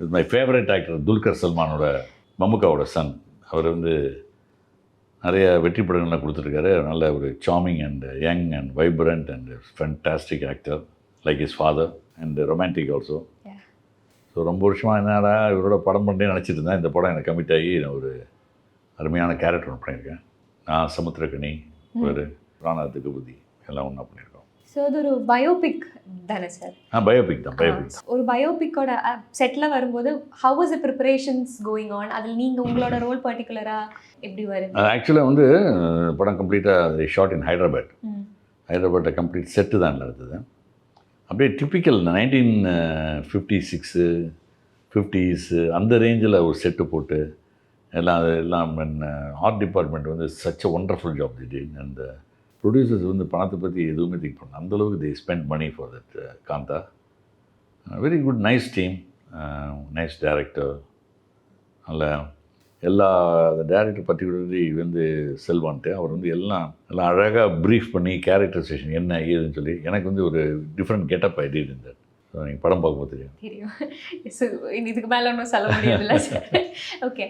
Is my favourite actor Dulquer சல்மானோட மம்முக்காவோட son. அவர் வந்து நிறைய வெற்றி படங்கள்லாம் கொடுத்துருக்காரு. நல்ல ஒரு charming and young and vibrant and fantastic actor like his father and romantic also. So ரொம்ப வருஷமாக என்னடா இவரோட படம் பண்ணுறேன்னு நினச்சிட்டு இருந்தேன். இந்த படம் எனக்கு கமிட் ஆகி நான் ஒரு அருமையான கேரக்டர் ஒன்று பண்ணியிருக்கேன். நான் சமுத்திரக்கனி, ஒரு பிராணத்துக்கு புத்தி எல்லாம் ஒன்றா பண்ணியிருக்கோம். ஸோ அது ஒரு பயோபிக் தானே சார்? பயோபிக் தான். பயோபிக் தான். ஒரு பயோபிக்கோட செட்டில் வரும்போது how was the preparations going on? அதில் நீங்கள் உங்களோட ரோல் பர்டிகுலராக எப்படி வருது? ஆக்சுவலாக வந்து படம் கம்ப்ளீட்டாக ஷார்ட் இன் ஹைதராபாத். ஹைதராபாத்தில் கம்ப்ளீட் செட்டு தான் இருந்தது. அப்படியே டிப்பிக்கல் 1956 50s அந்த ரேஞ்சில் ஒரு செட்டு போட்டு எல்லாம் ஆர்ட் டிபார்ட்மெண்ட் வந்து சச் அ ஒண்டர்ஃபுல் ஜாப் திடீர்னு. அந்த ப்ரொடியூசர்ஸ் வந்து பணத்தை பற்றி எதுவுமே திங்க் பண்ண அந்தளவுக்கு they spend money for that Kantha. Very good, nice team, nice director. நல்ல எல்லா டேரக்டர் பர்டிகுலர்லி வந்து செல்வான்ட்டு அவர் வந்து எல்லாம் அழகாக ப்ரீஃப் பண்ணி கேரக்டரைசேஷன் என்ன ஏதுன்னு சொல்லி எனக்கு வந்து ஒரு டிஃப்ரெண்ட் கெட்டப் ஐ டிட் இருந்தார். ஸோ நீங்கள் படம் பார்க்கும்போது தெரியும். தெரியும். ஸோ இதுக்கு மேலே ஒன்றும் சொல்ல முடியாதுல்ல சார். ஓகே.